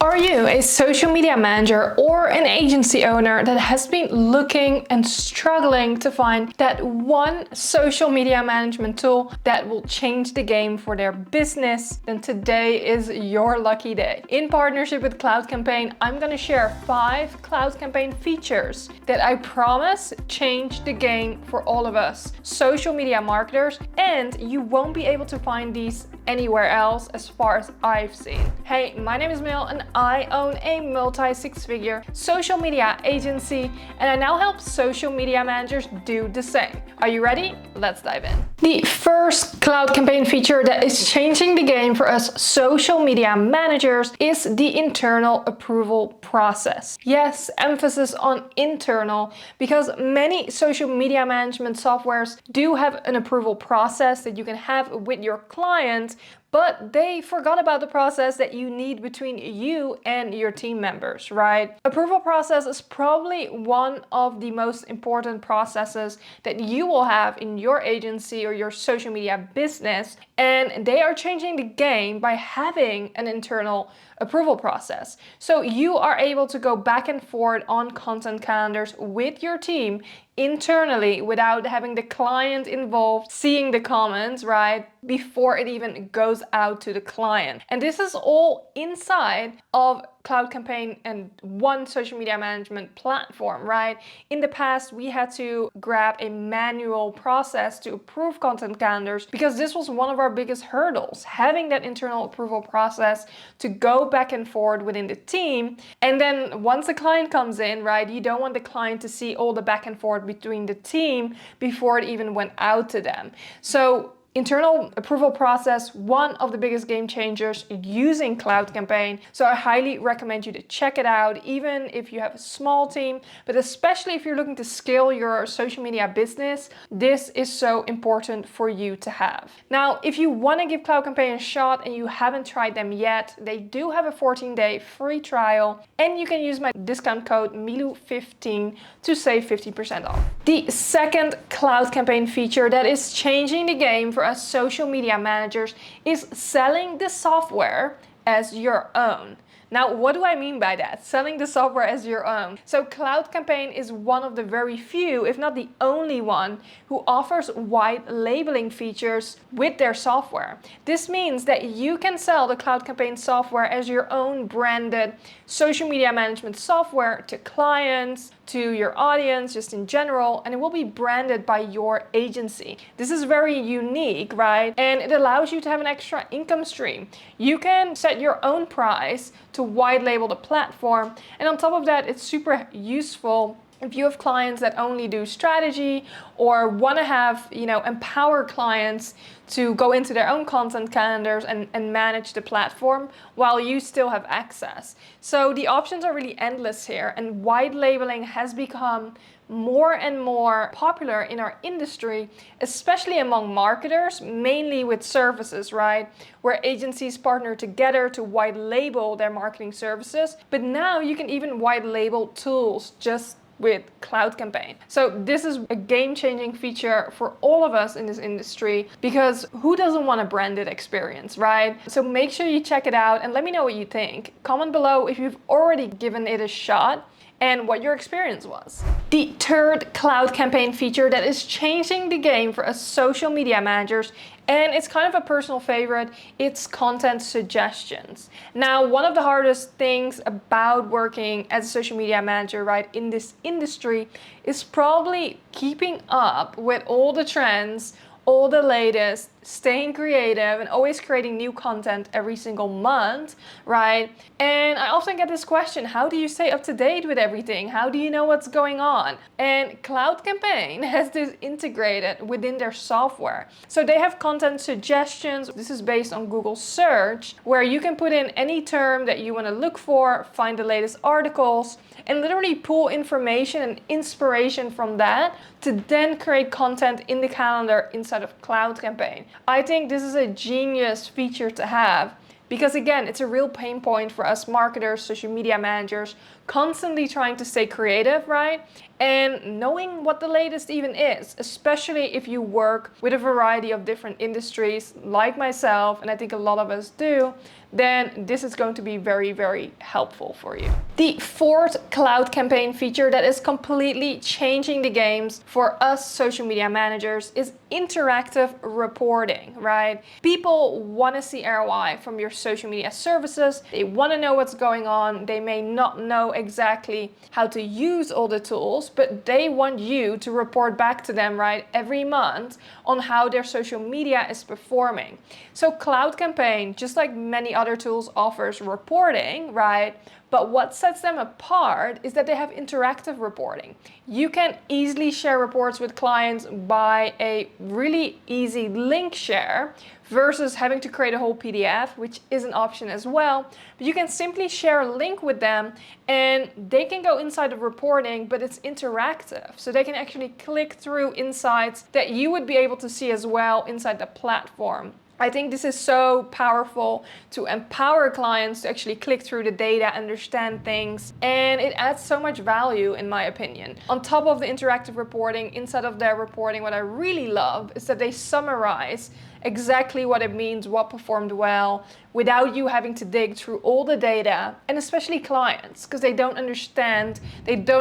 Are you a social media manager or an agency owner that has been looking and struggling to find that one social media management tool that will change the game for their business? Then today is your lucky day. In partnership with Cloud Campaign, I'm going to share 5 Cloud Campaign features that I promise change the game for all of us social media marketers, and you won't be able to find these anywhere else as far as I've seen. Hey, my name is Mil and I own a multi-six-figure social media agency, and I now help social media managers do the same. Are you ready? Let's dive in. The first Cloud Campaign feature that is changing the game for us social media managers is the internal approval process. Yes, emphasis on internal, because many social media management softwares do have an approval process that you can have with your client, but they forgot about the process that you need between you and your team members, right? Approval process is probably one of the most important processes that you will have in your agency or your social media business, and they are changing the game by having an internal approval process. So you are able to go back and forth on content calendars with your team internally without having the client involved, seeing the comments, right, before it even goes out to the client. And this is all inside of Cloud Campaign and one social media management platform, right? In the past, we had to grab a manual process to approve content calendars because this was one of our biggest hurdles, having that internal approval process to go back and forth within the team. And then once the client comes in, right, you don't want the client to see all the back and forth between the team before it even went out to them. So internal approval process, one of the biggest game changers using Cloud Campaign. So I highly recommend you to check it out, even if you have a small team, but especially if you're looking to scale your social media business, this is so important for you to have. Now, if you want to give Cloud Campaign a shot and you haven't tried them yet, they do have a 14-day free trial, and you can use my discount code MILU15 to save 50% off. The second Cloud Campaign feature that is changing the game for us social media managers is selling the software as your own. Now, what do I mean by that? Selling the software as your own. So Cloud Campaign is one of the very few, if not the only one, who offers white labeling features with their software. This means that you can sell the Cloud Campaign software as your own branded social media management software to clients, to your audience, just in general, and it will be branded by your agency. This is very unique, right? And it allows you to have an extra income stream. You can set your own price to white label the platform, and on top of that, it's super useful if you have clients that only do strategy or want to have, empower clients to go into their own content calendars and manage the platform while you still have access. So the options are really endless here, and white labeling has become more and more popular in our industry, especially among marketers, mainly with services, right? Where agencies partner together to white label their marketing services. But now you can even white label tools just with Cloud Campaign. So this is a game-changing feature for all of us in this industry, because who doesn't want a branded experience, right? So make sure you check it out and let me know what you think. Comment below if you've already given it a shot and what your experience was. The third Cloud Campaign feature that is changing the game for us social media managers, and it's kind of a personal favorite, it's content suggestions. Now, one of the hardest things about working as a social media manager, right, in this industry is probably keeping up with all the trends, all the latest, staying creative and always creating new content every single month, right? And I often get this question, how do you stay up to date with everything? How do you know what's going on? And Cloud Campaign has this integrated within their software. So they have content suggestions. This is based on Google search, where you can put in any term that you want to look for, find the latest articles, and literally pull information and inspiration from that to then create content in the calendar inside of Cloud Campaign. I think this is a genius feature to have, because again, it's a real pain point for us marketers, social media managers, constantly trying to stay creative, right? And knowing what the latest even is, especially if you work with a variety of different industries like myself, and I think a lot of us do, then this is going to be very, very helpful for you. The fourth Cloud Campaign feature that is completely changing the games for us social media managers is interactive reporting, right? People want to see ROI from your social media services. They want to know what's going on. They may not know exactly how to use all the tools, but they want you to report back to them, right, every month on how their social media is performing. So Cloud Campaign, just like many other tools, offers reporting, right? But what sets them apart is that they have interactive reporting. You can easily share reports with clients by a really easy link share versus having to create a whole PDF, which is an option as well. But you can simply share a link with them and they can go inside of reporting, but it's interactive. So they can actually click through insights that you would be able to see as well inside the platform. I think this is so powerful to empower clients to actually click through the data, understand things, and it adds so much value in my opinion. On top of the interactive reporting, inside of their reporting, what I really love is that they summarize exactly what it means, what performed well, without you having to dig through all the data, and especially clients, because they don't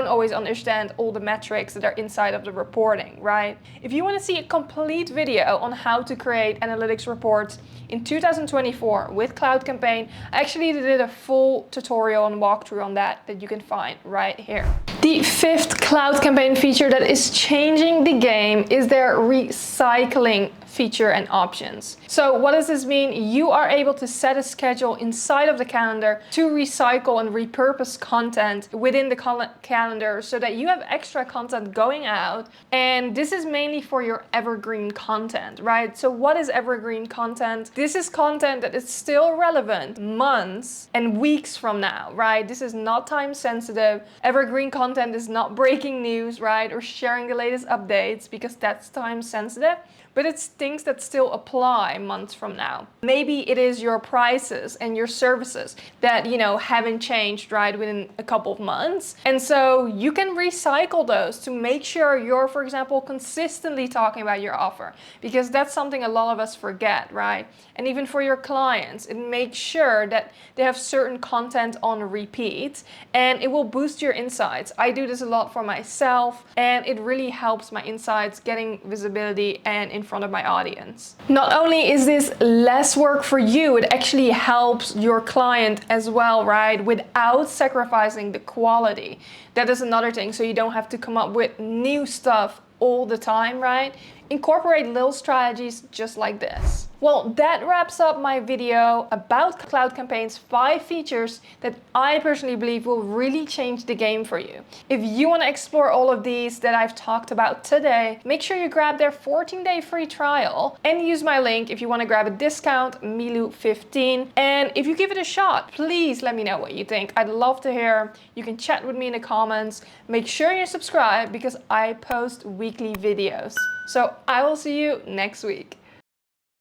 always understand all the metrics that are inside of the reporting, right? If you want to see a complete video on how to create analytics reports in 2024 with Cloud Campaign, I actually did a full tutorial and walkthrough on that you can find right here. The fifth Cloud Campaign feature that is changing the game is their recycling feature and options. So what does this mean? You are able to set a schedule inside of the calendar to recycle and repurpose content within the calendar so that you have extra content going out. And this is mainly for your evergreen content, right? So what is evergreen content? This is content that is still relevant months and weeks from now, right? This is not time sensitive. Evergreen content is not breaking news, right? Or sharing the latest updates, because that's time sensitive. But it's things that still apply months from now. Maybe it is your prices and your services that, haven't changed, right, within a couple of months. And so you can recycle those to make sure you're, for example, consistently talking about your offer, because that's something a lot of us forget, right? And even for your clients, it makes sure that they have certain content on repeat, and it will boost your insights. I do this a lot for myself, and it really helps my insights getting visibility and in front of my audience. Not only is this less work for you, it actually helps your client as well, right? Without sacrificing the quality. That is another thing. So you don't have to come up with new stuff all the time, right? Incorporate little strategies just like this. Well, that wraps up my video about Cloud Campaign's 5 features that I personally believe will really change the game for you. If you want to explore all of these that I've talked about today, make sure you grab their 14-day free trial and use my link if you want to grab a discount, Milu15. And if you give it a shot, please let me know what you think. I'd love to hear. You can chat with me in the comments. Make sure you subscribe because I post weekly videos. So I will see you next week.